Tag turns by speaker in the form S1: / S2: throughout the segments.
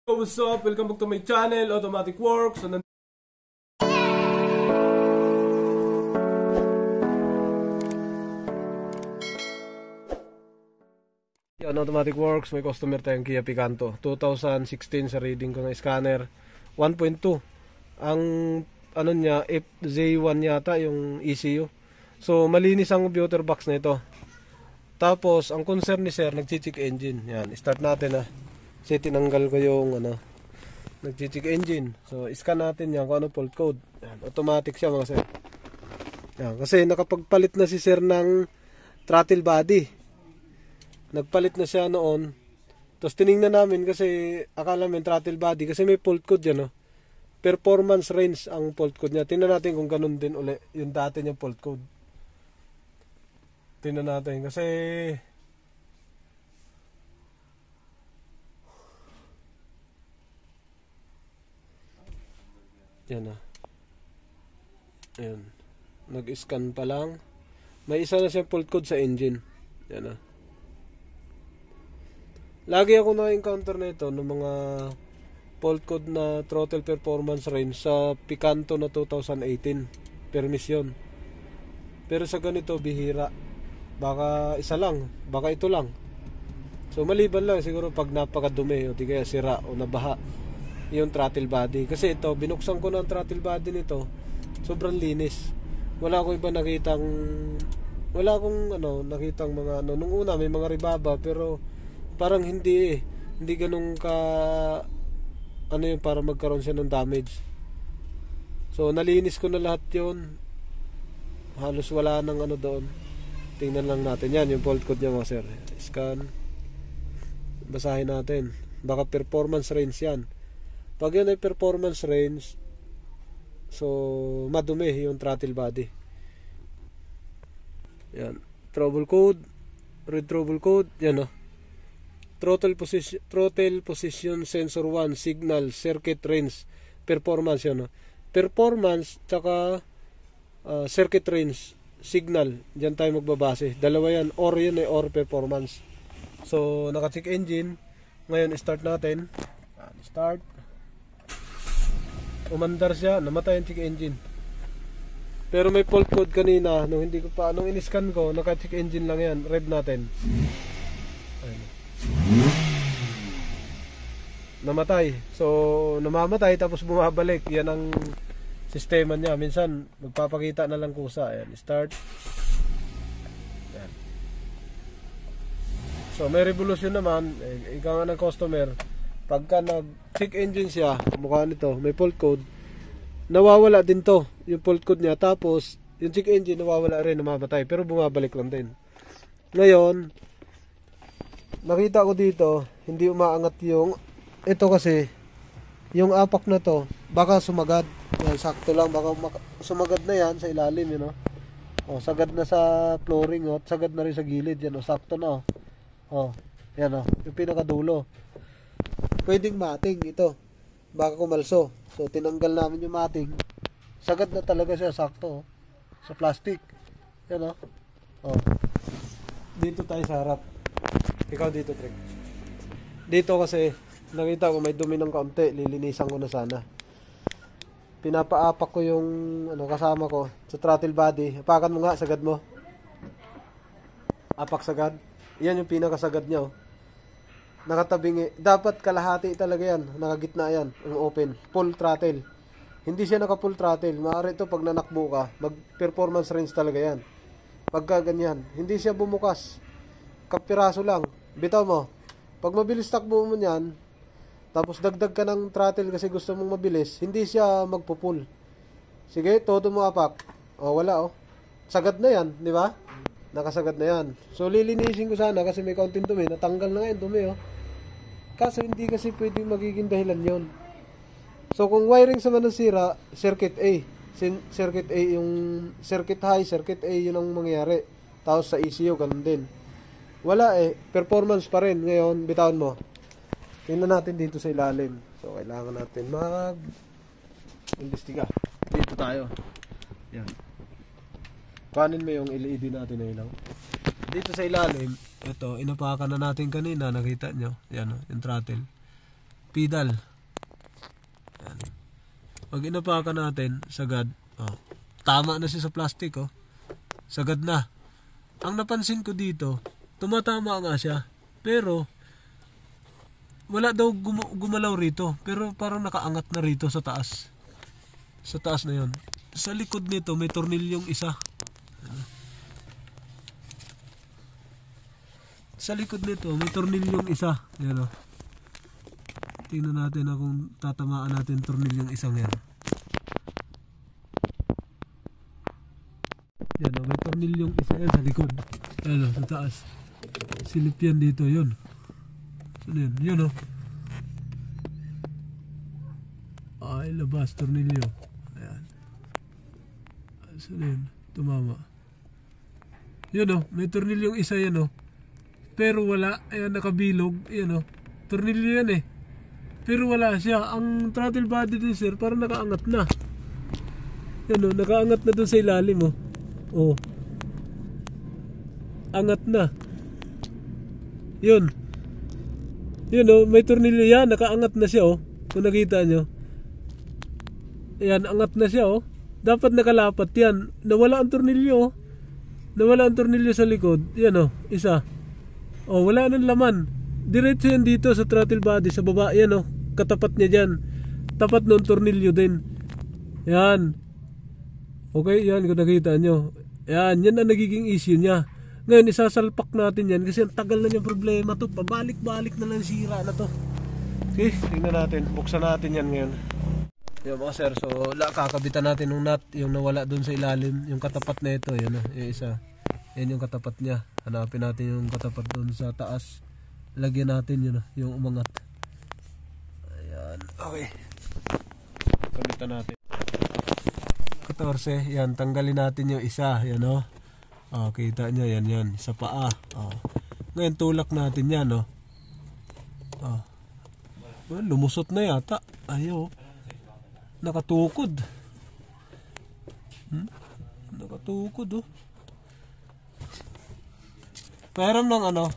S1: What's up? Welcome back to my channel, Automatic Works. So, yan, Automatic Works, may customer tayong Kia Picanto 2016 sa reading ko ng scanner 1.2. Ang ano niya, FJ1 yata yung ECU. So malinis ang computer box na ito. Tapos ang concern ni sir, nag-check engine. Yan, start natin ha. Kasi tinanggal ko yung ano, nag-check engine. So scan natin yan kung ano fault code. Yan, automatic siya mga sir. Yan, kasi nakapagpalit na si sir ng throttle body. Nagpalit na siya noon. Tapos tiningnan namin kasi akala namin throttle body kasi may fault code yan, no? Performance range ang fault code niya. Tingnan natin kung ganun din uli yung dati niyang fault code. Tingnan natin kasi yan na. Ayan. Nag-scan pa lang. May isa na siyang fault code sa engine. Yan na. Lagi ako na-encounter na ito ng mga fault code na throttle performance range sa Picanto na 2018 permission. Pero sa ganito bihira. Baka isa lang, baka ito lang. So maliban lang siguro pag napakadumi o di kaya sira o nabaha yung throttle body. Kasi ito, binuksan ko ng throttle body nito, sobrang linis. Wala akong iba nakitang nakitang mga ano. Nung una may mga ribaba pero parang hindi ganun ka ano yun para magkaroon siya ng damage. So nalinis ko na lahat yun. Halos wala nang ano doon. Tingnan lang natin yan yung fault code niya mga sir. Scan. Basahin natin. Baka performance range yan. Pag yun ay performance range, so madumi yung throttle body. Yan. Trouble code. Read trouble code. Yan o. Throttle position sensor 1 signal circuit range performance yan, no? Performance tsaka circuit range signal, diyan tayo magbabase. Dalawa yan, or yun ay or performance. So naka-check engine. Ngayon start natin. Start. Umandar siya, namatay ang check engine. Pero may fault code kanina nung in-scan ko, naka-check engine lang yan. Rev natin. Ayun. Namatay. So namamatay tapos bumabalik. Yan ang sistema niya. Minsan magpapakita na lang kusa. Ayan, start. Ayan. So may revolution naman. Ikaw nga ng customer, pagka nag-check engine siya, mukha nito, may fault code, nawawala din to yung fault code niya. Tapos yung check engine nawawala rin, namamatay. Pero bumabalik lang din. Ngayon nakita ko dito, hindi umaangat yung ito kasi yung apak na to, baka sumagad. Yan, sakto lang, baka sumagad na yan sa ilalim, yun, no? Oh, sagad na sa flooring, oh, sagad na rin sa gilid, yan, oh, sakto na, oh. Oh, yan, oh, yung pinakadulo. Pwedeng mating ito, baka kumalso. So tinanggal namin yung mating. Sagad na talaga siya, sakto, oh, sa plastic. Yan, oh. Oh. Dito tayo sa harap. Ikaw dito, Trek. Dito kasi nakita ko may dumi ng kaunti, lilinisan ko na sana. Pinapaapak ko yung ano kasama ko sa throttle body. Apakan mo nga, sagad mo. Apak sagad. Yan yung pinakasagad niya, oh. Nakatabingi. Dapat kalahati talaga yan. Nakagitna yan, yung open. Full throttle. Hindi siya naka full throttle. Maaari ito pag nanakbo ka, mag performance range talaga yan. Pagka ganyan, hindi siya bumukas. Kapiraso lang. Bitaw mo. Pag mabilis takbo mo niyan, tapos dagdag ka ng throttle kasi gusto mong mabilis, hindi siya magpo-pull. Sige, todo mo apak. O, wala, oh. Sagad na yan, di ba? Nakasagad na yan. So, lilinisin ko sana kasi may kaunting dumi. Natanggal na ngayon dumi, oh. Kaso hindi kasi pwedeng magiging dahilan yon. So, kung wiring sa manasira, circuit A. Circuit A yung circuit high, circuit A yun ang mangyayari. Tapos sa ECU, ganun din. Wala eh, performance pa rin. Ngayon, bitawan mo. Tingnan natin dito sa ilalim. So, kailangan natin mag-investiga. Dito tayo. Yan. Kuhanin mo yung LED natin na ilaw. Dito sa ilalim, ito, inapakan na natin kanina. Nakita nyo. Yan o, yung throttle. pedal. Yan. Pag inapakan natin, sagad. Oh. Tama na siya sa plastic, oh. Sagad na. Ang napansin ko dito, tumatama nga siya. Pero wala daw gumalaw rito. Pero parang nakaangat na rito sa taas. Sa taas na 'yon. Sa likod nito may tornilyong isa. Sa likod nito may tornilyong isa. Yan, oh. Tingnan natin kung tatamaan natin tornilyong isang yan. Yan, oh, may tornilyong isa yan sa likod. Ano, sa taas. Silip yan dito, yun. Saan yun? Yun, oh. Ay, labas, tornilyo. Ayan. Saan yun? Tumama. Yun, oh. May tornilyong isa yan, oh. Pero wala. Ayan, nakabilog. Ayan, oh. Tornilyo yan, eh. Pero wala siya. Ang throttle body din, sir, parang nakaangat na. Yan, oh. Nakaangat na dun sa ilalim, oh. Oh. Angat na. Yun. Yun, oh, may tornilyo yan, nakaangat na siya, oh. Kung nakita nyo. Ayan, angat na siya, oh. Dapat nakalapat yan. Nawala ang tornilyo, oh. Nawala ang tornilyo sa likod. Yan, oh, isa. Oh, wala nang laman. Diretso yan dito sa throttle body, sa baba. Yan, oh, katapat niya dyan. Tapat ng tornilyo din. Yan. Okay, yan, kung nakita nyo. Yan, yan ang nagiging issue niya. Ngayon, isasalpak natin yan kasi ang tagal na niyang problema to. Pabalik-balik na lang sira na to. Okay, tingnan natin. Buksan natin yan ngayon. Yan mga sir, so kakabitan natin ng nut. Yung nawala dun sa ilalim. Yung katapat na ito, yan o, yung isa. Yan yung katapat niya. Hanapin natin yung katapat dun sa taas. Lagyan natin yun, yung umangat. Ayan, okay. Kabitan natin. 14, yan, tanggalin natin yung isa, yan o. Oh, kita nyo, yan, sa paa. Oh. Ngayon, tulak natin yan, oh. Oh. Well, lumusot na yata. Ayaw. Nakatukod. Nakatukod, oh. Pairam ng ano.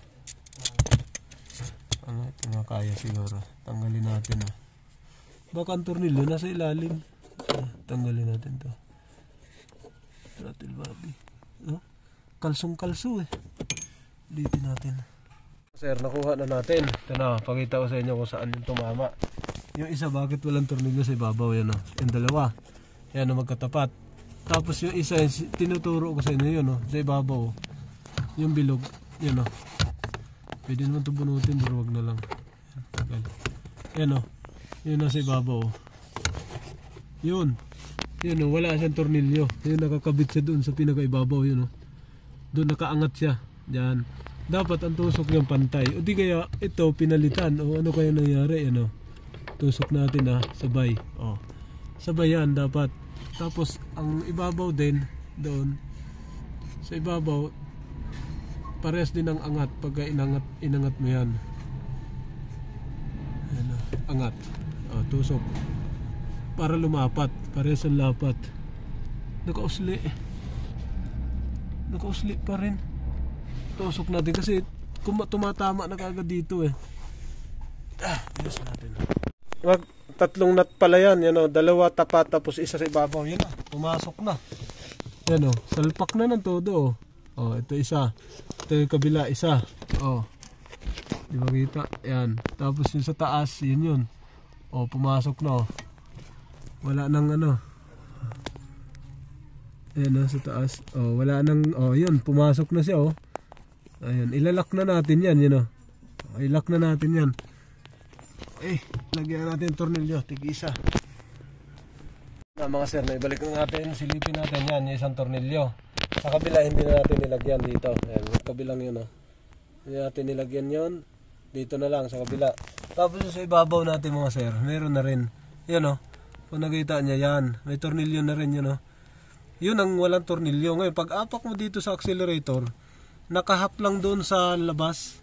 S1: Ito nga kaya siguro. Tanggalin natin, oh. Baka ang tornilyo nasa ilalim. Tanggalin natin to. Throttle body. Oh. Kalsong-kalso eh. Ulitin natin. Sir, nakuha na natin. Ito na, pakita ko sa inyo kung saan yung tumama. Yung isa, bakit walang tornilyo sa ibabaw? Yan o. Yung dalawa. Yan o, magkatapat. Tapos yung isa, tinuturo ko sa inyo yun o. Sa ibabaw. Yung bilog. Yan o. Pwede naman ito bunutin, pero wag na lang. Yan o. Yun o sa ibabaw. Yun. Yun o, wala siyang tornilyo. Yun, nakakabit siya doon sa pinakaibabaw. Yun o. Doon nakaangat siya. Diyan. Dapat ang tusok niyang pantay. O di kaya ito pinalitan. O ano kaya nangyari? Ano? Tusok natin sabay. O. Sabay yan dapat. Tapos ang ibabaw din doon. Sa ibabaw parehas din ang angat pagka inangat mo yan. Ayan, angat. O, tusok. Para lumapat. Parehas ang lapat. Nakausli. Nakausli pa rin. Tusok natin kasi tumatama na kagad dito eh. Yes natin. Tatlong nut pala yan. Yan o, dalawa tapat tapos isa sa ibabaw. Yan o, pumasok na. Yan o, salpak na ng todo o. O, ito isa. Ito yung kabila isa. O, di ba kita? Yan. Tapos yung sa taas, yun. O, pumasok na o. Wala nang ano. Ayan sa taas. Oh, wala nang, oh, yun, pumasok na siya, oh. Ayun, ilalak na natin yan, yun, oh. Ilak na natin yan. Lagyan natin tornilyo, tig-isa. Mga sir, naibalik na natin, silipin natin yan, yung isang tornilyo. Sa kabila, hindi na natin nilagyan dito. Ayan, kabilang yun, oh. Hindi natin nilagyan yun. Dito na lang, sa kabila. Tapos sa ibabaw natin, mga sir, meron na rin. Yun, oh. Kung nakita niya yan, may tornilyo na rin yun, oh. Yun ang walang tornilyo. Ngayon, pag apak mo dito sa accelerator, nakahap lang doon sa labas.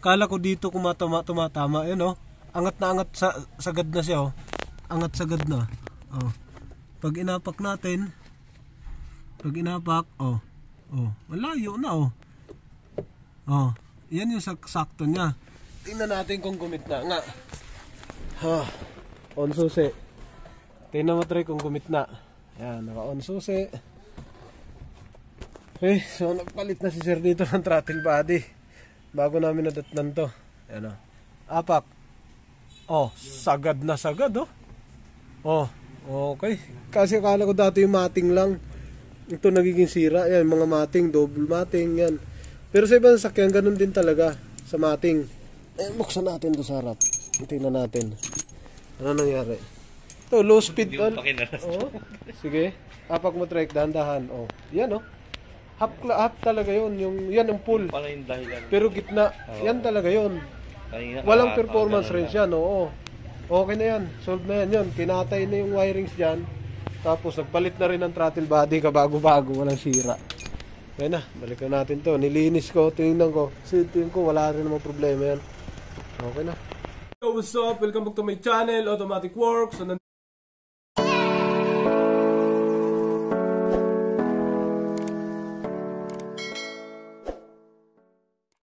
S1: Kala ko dito kung tumatama. Yun, oh. Angat na angat, sagad na siya, oh. Angat sagad na. Oh. Pag inapak natin, oh. Oh, malayo na, oh. Oh, yan yung sakto niya. Tingnan natin kung gumit na nga. On susi. Tingnan mo try kung gumitna. Yan, naka-on susi. Okay, so nagpalit na si sir dito ng throttle body. Bago namin nadatnan to. Yan o. Apak. Oh, sagad na sagad oh. Oh, okay. Kasi akala ko dati yung mating lang. Ito nagiging sira. Yan, mga mating, double mating, yan. Pero sa ibang sakyan, ganun din talaga sa mating. Buksan natin to sa harap. Tingnan natin. Ano nangyari? Ito, low speed on. Oh, sige. Apak mo trike, dahan-dahan. Oh, yan oh. Half talaga yun. Yan ang full. Pero gitna. Yan talaga yun. Walang performance range yan. Oo. Okay na yan. Solve na yan. Yan. Kinatay na yung wirings dyan. Tapos nagpalit na rin ng throttle body kabago-bago. Walang sira. Okay na. Balikan natin to. Nilinis ko. Tingnan ko. Tingnan ko. Wala rin namang problema yan. Okay na. Yo, what's up? Welcome back to my channel, Automatic Works. So,